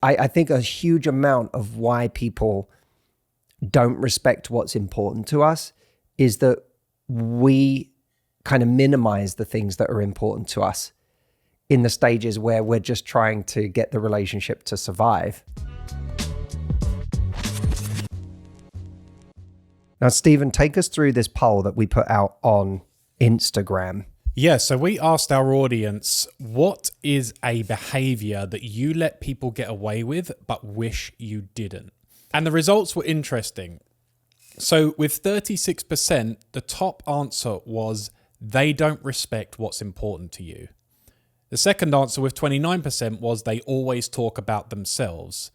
I think a huge amount of why people don't respect what's important to us is that we kind of minimize the things that are important to us in the stages where we're just trying to get the relationship to survive. Now, Stephen, take us through this poll that we put out on Instagram. Yeah, so we asked our audience, what is a behavior that you let people get away with but wish you didn't? And the results were interesting. So with 36%, the top answer was they don't respect what's important to you. The second answer with 29% was they always talk about themselves.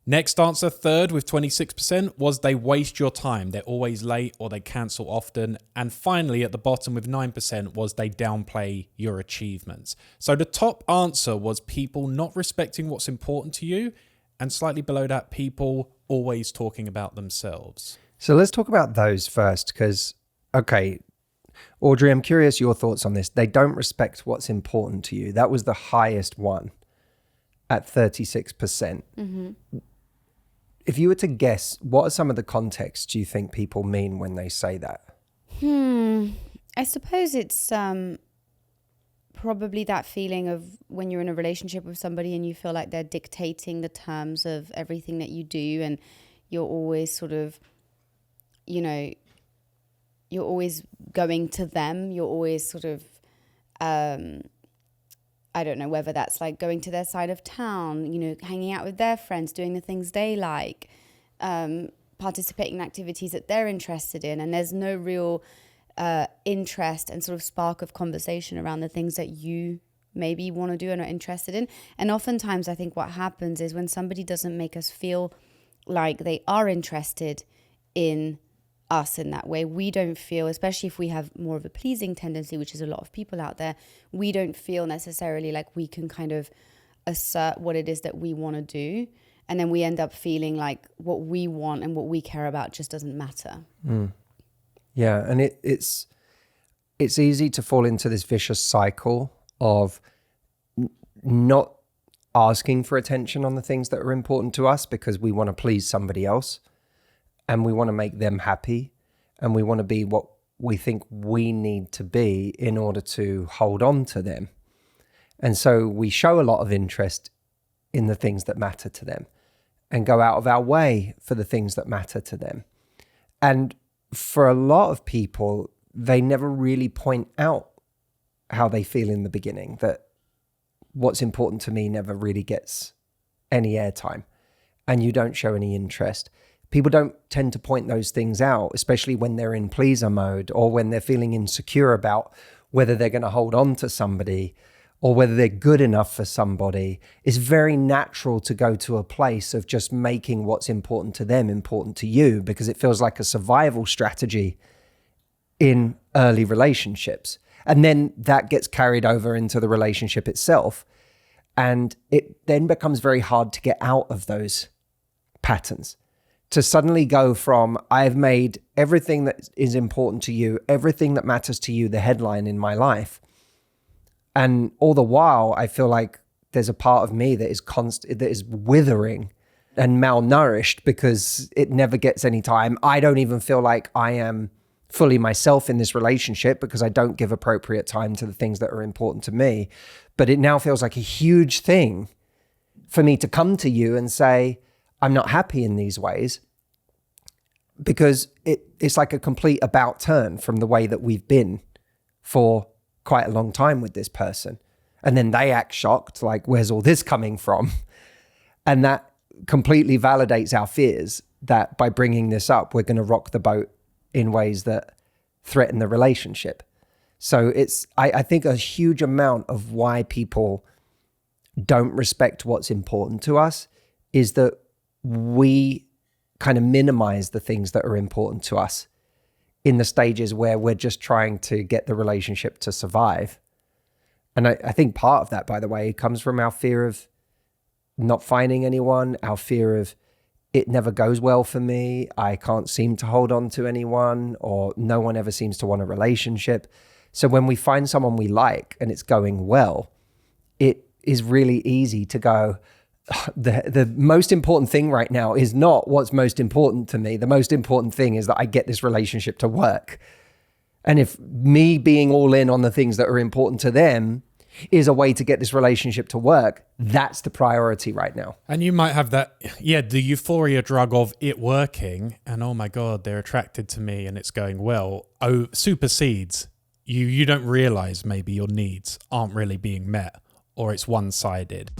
Next answer, third with 26%, was they waste your time. They're always late or they cancel often. And finally, at the bottom with 9% was they downplay your achievements. So the top answer was people not respecting what's important to you, and slightly below that, people always talking about themselves. So let's talk about those first because, okay, Audrey, I'm curious your thoughts on this. They don't respect what's important to you. That was the highest one at 36%. Mm-hmm. If you were to guess, what are some of the contexts you think people mean when they say that? I suppose it's probably that feeling of when you're in a relationship with somebody and you feel like they're dictating the terms of everything that you do, and you're always sort of, you're always going to them. You're always sort of, I don't know whether that's like going to their side of town, hanging out with their friends, doing the things they like, participating in activities that they're interested in. And there's no real interest and sort of spark of conversation around the things that you maybe want to do and are interested in. And oftentimes I think what happens is when somebody doesn't make us feel like they are interested in us in that way, we don't feel, especially if we have more of a pleasing tendency, which is a lot of people out there, we don't feel necessarily like we can kind of assert what it is that we want to do. And then we end up feeling like what we want and what we care about just doesn't matter. Yeah, and it's easy to fall into this vicious cycle of not asking for attention on the things that are important to us because we want to please somebody else. And we want to make them happy, and we want to be what we think we need to be in order to hold on to them. And so we show a lot of interest in the things that matter to them and go out of our way for the things that matter to them. And for a lot of people, they never really point out how they feel in the beginning, that what's important to me never really gets any airtime, and you don't show any interest. People don't tend to point those things out, especially when they're in pleaser mode or when they're feeling insecure about whether they're going to hold on to somebody or whether they're good enough for somebody. It's very natural to go to a place of just making what's important to them important to you because it feels like a survival strategy in early relationships. And then that gets carried over into the relationship itself. And it then becomes very hard to get out of those patterns. To suddenly go from, I've made everything that is important to you, everything that matters to you, the headline in my life. And all the while, I feel like there's a part of me that is withering and malnourished because it never gets any time. I don't even feel like I am fully myself in this relationship because I don't give appropriate time to the things that are important to me. But it now feels like a huge thing for me to come to you and say, I'm not happy in these ways, because it's like a complete about turn from the way that we've been for quite a long time with this person. And then they act shocked, like, where's all this coming from? And that completely validates our fears that by bringing this up, we're going to rock the boat in ways that threaten the relationship. So I think a huge amount of why people don't respect what's important to us is that we kind of minimize the things that are important to us in the stages where we're just trying to get the relationship to survive. And I think part of that, by the way, comes from our fear of not finding anyone, our fear of it never goes well for me, I can't seem to hold on to anyone, or no one ever seems to want a relationship. So when we find someone we like and it's going well, it is really easy to go, the most important thing right now is not what's most important to me. The most important thing is that I get this relationship to work. And if me being all in on the things that are important to them is a way to get this relationship to work, that's the priority right now. And you might have that, the euphoria drug of it working, and oh my God, they're attracted to me and it's going well, supersedes. You don't realize maybe your needs aren't really being met, or it's one-sided.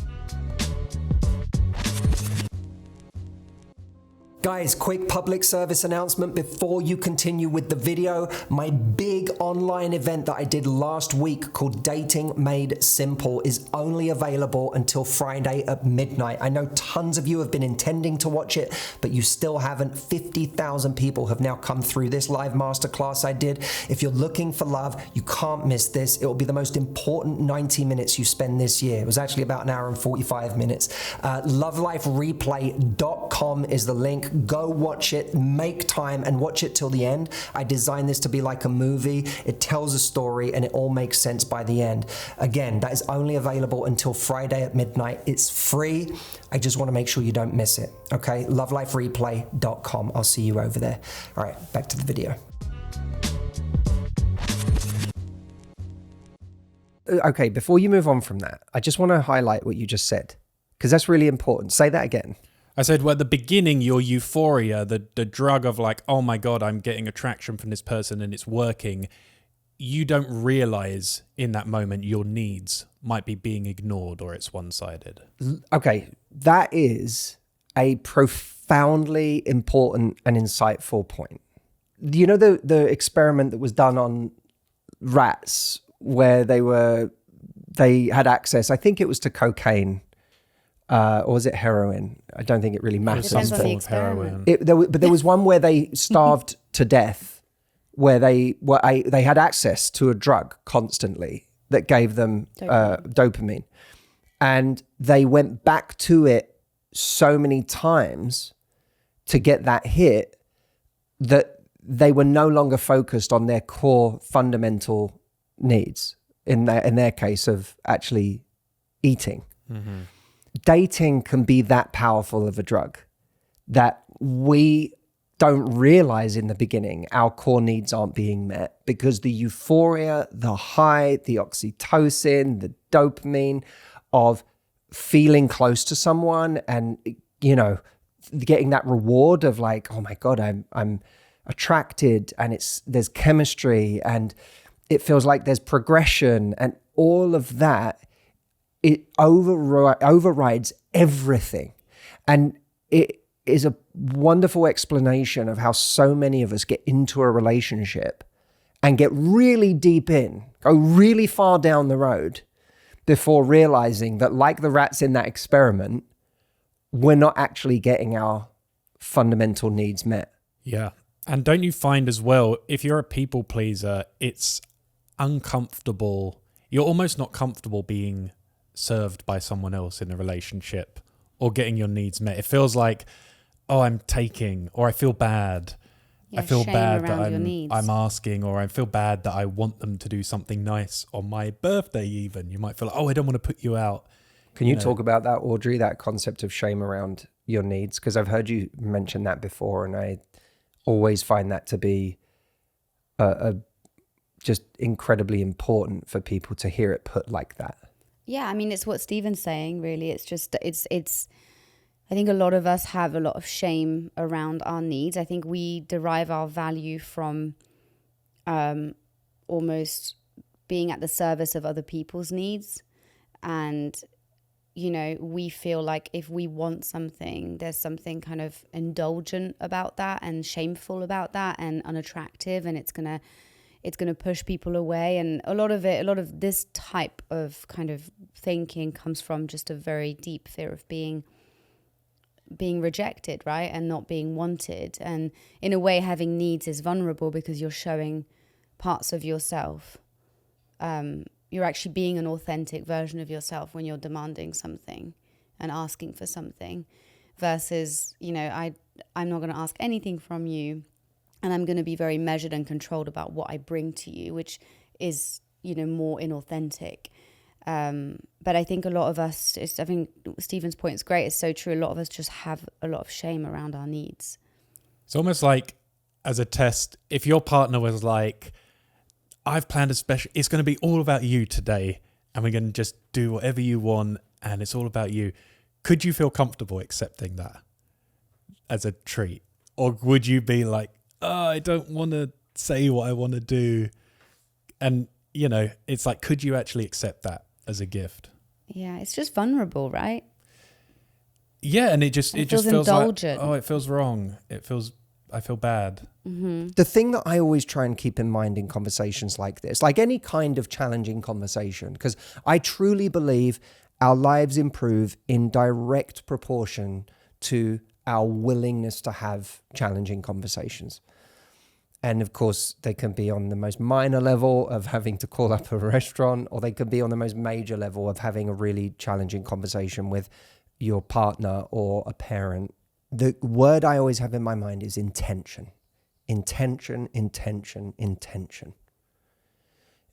Guys, quick public service announcement before you continue with the video. My big online event that I did last week called Dating Made Simple is only available until Friday at midnight. I know tons of you have been intending to watch it, but you still haven't. 50,000 people have now come through this live masterclass I did. If you're looking for love, you can't miss this. It will be the most important 90 minutes you spend this year. It was actually about an hour and 45 minutes. Lovelifereplay.com is the link. Go watch it, make time and watch it till the end. I designed this to be like a movie. It tells a story and it all makes sense by the end. Again, that is only available until Friday at midnight. It's free. I just want to make sure you don't miss it. Okay, lovelifereplay.com. I'll see you over there. All right, back to the video. Okay, before you move on from that, I just want to highlight what you just said, because that's really important. Say that again. I said, well, at the beginning, your euphoria, the drug of like, oh my God, I'm getting attraction from this person and it's working. You don't realize in that moment your needs might be being ignored or it's one-sided. Okay, that is a profoundly important and insightful point. You know the experiment that was done on rats where they had access, I think it was to cocaine, or was it heroin? I don't think it really matters. Depends on the experiment. But there was one where they starved to death, where they had access to a drug constantly that gave them dopamine. And they went back to it so many times to get that hit that they were no longer focused on their core fundamental needs, in their case of actually eating. Mm-hmm. Dating can be that powerful of a drug that we don't realize in the beginning our core needs aren't being met, because the euphoria, the high, the oxytocin, the dopamine of feeling close to someone and, you know, getting that reward of like, oh my God, I'm attracted and there's chemistry and it feels like there's progression and all of that. It overrides everything. And it is a wonderful explanation of how so many of us get into a relationship and get really deep in, go really far down the road before realizing that, like the rats in that experiment, we're not actually getting our fundamental needs met. Yeah. And don't you find as well, if you're a people pleaser, it's uncomfortable. You're almost not comfortable being served by someone else in a relationship or getting your needs met. It feels like, oh, I'm taking, or I feel bad. Yeah, I feel bad that I'm asking, or I feel bad that I want them to do something nice on my birthday even. You might feel like, oh, I don't want to put you out. Can you talk about that, Audrey, that concept of shame around your needs? Because I've heard you mention that before, and I always find that to be just incredibly important for people to hear it put like that. Yeah, I mean, it's what Stephen's saying, really. It's just, it's. I think a lot of us have a lot of shame around our needs. I think we derive our value from almost being at the service of other people's needs. And, you know, we feel like if we want something, there's something kind of indulgent about that and shameful about that and unattractive, and it's gonna push people away. And a lot of this type of kind of thinking comes from just a very deep fear of being rejected, right? And not being wanted. And in a way, having needs is vulnerable because you're showing parts of yourself. You're actually being an authentic version of yourself when you're demanding something and asking for something, versus, you know, I'm not going to ask anything from you, and I'm going to be very measured and controlled about what I bring to you, which is, you know, more inauthentic. But I think a lot of us, I think Stephen's point is great. It's so true. A lot of us just have a lot of shame around our needs. It's almost like as a test, if your partner was like, I've planned a special, it's going to be all about you today, and we're going to just do whatever you want, and it's all about you. Could you feel comfortable accepting that as a treat? Or would you be like, oh, I don't want to say what I want to do? And, you know, it's like, could you actually accept that as a gift? Yeah, it's just vulnerable, right? Yeah, and it feels indulgent. like, oh, it feels wrong. I feel bad. Mm-hmm. The thing that I always try and keep in mind in conversations like this, like any kind of challenging conversation, because I truly believe our lives improve in direct proportion to our willingness to have challenging conversations. And of course, they can be on the most minor level of having to call up a restaurant, or they can be on the most major level of having a really challenging conversation with your partner or a parent. The word I always have in my mind is intention. Intention, intention, intention.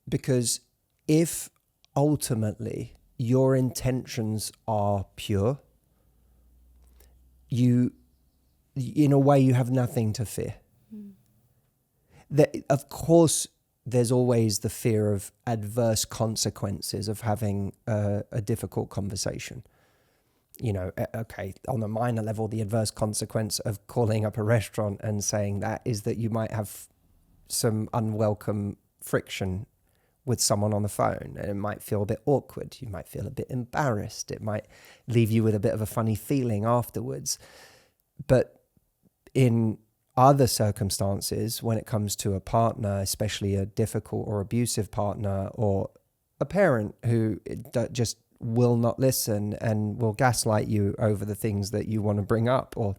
Because if ultimately your intentions are pure, in a way, you have nothing to fear. Of course, there's always the fear of adverse consequences of having a difficult conversation. You know, okay, on a minor level, the adverse consequence of calling up a restaurant and saying that is that you might have some unwelcome friction with someone on the phone, and it might feel a bit awkward. You might feel a bit embarrassed. It might leave you with a bit of a funny feeling afterwards. But in other circumstances, when it comes to a partner, especially a difficult or abusive partner, or a parent who just will not listen and will gaslight you over the things that you want to bring up, or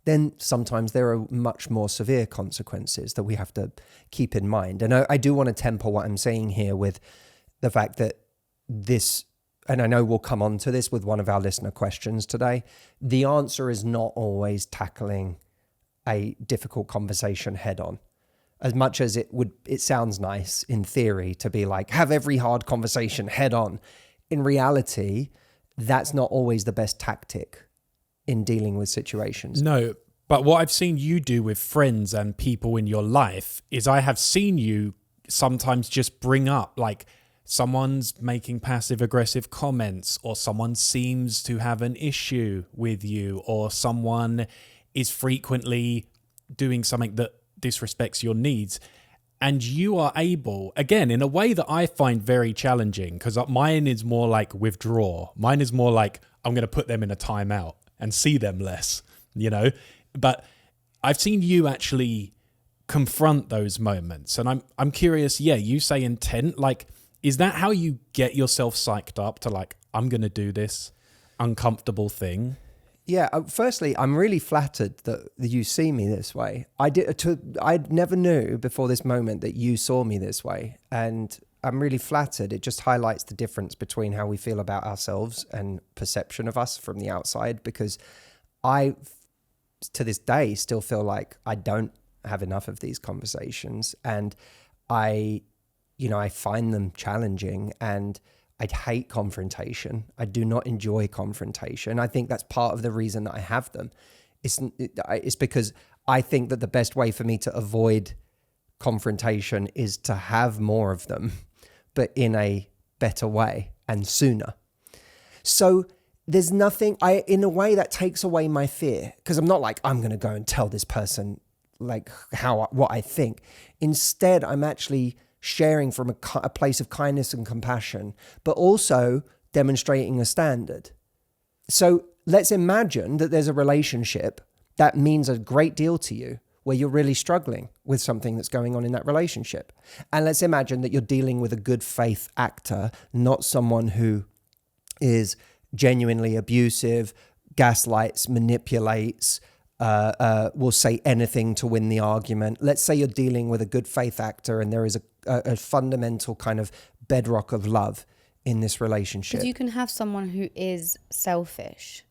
then sometimes there are much more severe consequences that we have to keep in mind. And I do want to temper what I'm saying here with the fact that this, and I know we'll come on to this with one of our listener questions today, the answer is not always tackling a difficult conversation head on. As much as it sounds nice in theory to be like, have every hard conversation head on. In reality, that's not always the best tactic in dealing with situations. No, but what I've seen you do with friends and people in your life is I have seen you sometimes just bring up, like, someone's making passive aggressive comments, or someone seems to have an issue with you, or someone is frequently doing something that disrespects your needs. And you are able, again, in a way that I find very challenging, because mine is more like withdraw. Mine is more like, I'm going to put them in a timeout and see them less, you know? But I've seen you actually confront those moments. And I'm curious, yeah, you say intent, like, is that how you get yourself psyched up to, like, I'm going to do this uncomfortable thing? Yeah, firstly, I'm really flattered that you see me this way. I never knew before this moment that you saw me this way. And I'm really flattered. It just highlights the difference between how we feel about ourselves and perception of us from the outside, because I, to this day, still feel like I don't have enough of these conversations. And I find them challenging, and I hate confrontation. I do not enjoy confrontation. I think that's part of the reason that I have them. It's because I think that the best way for me to avoid confrontation is to have more of them, but in a better way and sooner. So there's nothing, in a way that takes away my fear, because I'm not like, I'm going to go and tell this person like what I think. Instead, I'm actually sharing from a place of kindness and compassion, but also demonstrating a standard. So let's imagine that there's a relationship that means a great deal to you, where you're really struggling with something that's going on in that relationship. And let's imagine that you're dealing with a good faith actor, not someone who is genuinely abusive, gaslights, manipulates, will say anything to win the argument. Let's say you're dealing with a good faith actor and there is a fundamental kind of bedrock of love in this relationship. Because you can have someone who is selfish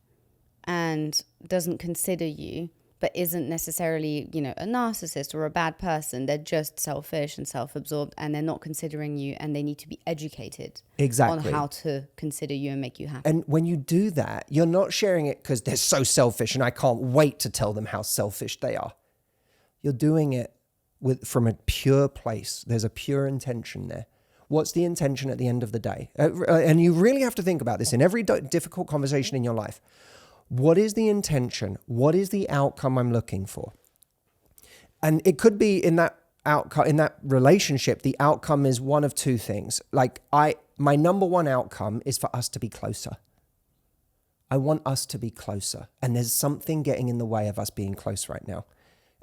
and doesn't consider you, but isn't necessarily, you know, a narcissist or a bad person. They're just selfish and self-absorbed, and they're not considering you, and they need to be educated Exactly. on how to consider you and make you happy. And when you do that, you're not sharing it because they're so selfish and I can't wait to tell them how selfish they are. You're doing it from a pure place. There's a pure intention there. What's the intention at the end of the day? And you really have to think about this in every difficult conversation in your life. What is the intention? What is the outcome I'm looking for? And it could be in that outcome, in that relationship, the outcome is one of two things. Like my number one outcome is for us to be closer. I want us to be closer. And there's something getting in the way of us being close right now.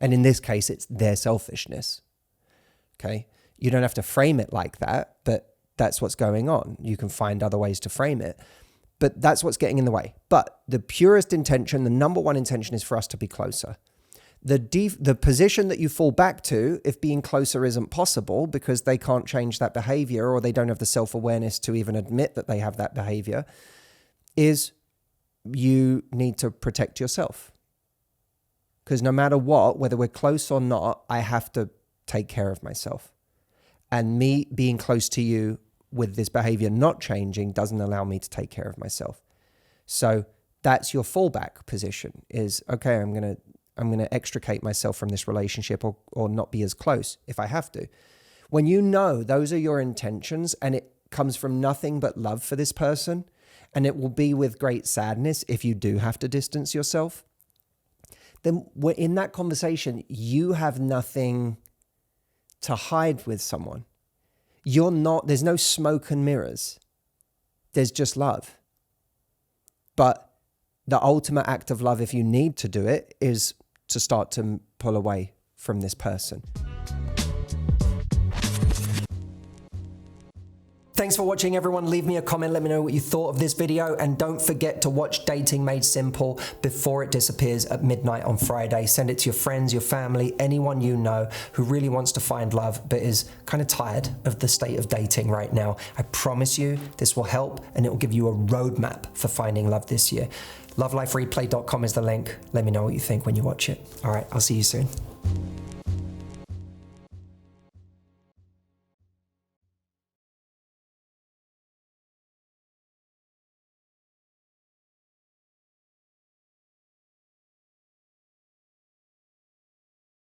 And in this case, it's their selfishness. Okay. You don't have to frame it like that, but that's what's going on. You can find other ways to frame it. But that's what's getting in the way. But the purest intention, the number one intention is for us to be closer. The position that you fall back to, if being closer isn't possible because they can't change that behavior or they don't have the self-awareness to even admit that they have that behavior, is you need to protect yourself. Because no matter what, whether we're close or not, I have to take care of myself. And me being close to you with this behavior not changing doesn't allow me to take care of myself. So that's your fallback position is, okay, I'm going to extricate myself from this relationship or not be as close if I have to. When you know those are your intentions and it comes from nothing but love for this person, and it will be with great sadness if you do have to distance yourself, then in that conversation, you have nothing to hide with someone. There's no smoke and mirrors. There's just love. But the ultimate act of love, if you need to do it, is to start to pull away from this person. Thanks for watching, everyone. Leave me a comment. Let me know what you thought of this video. And don't forget to watch Dating Made Simple before it disappears at midnight on Friday. Send it to your friends, your family, anyone you know who really wants to find love but is kind of tired of the state of dating right now. I promise you this will help, and it will give you a roadmap for finding love this year. LoveLifeReplay.com is the link. Let me know what you think when you watch it. All right, I'll see you soon.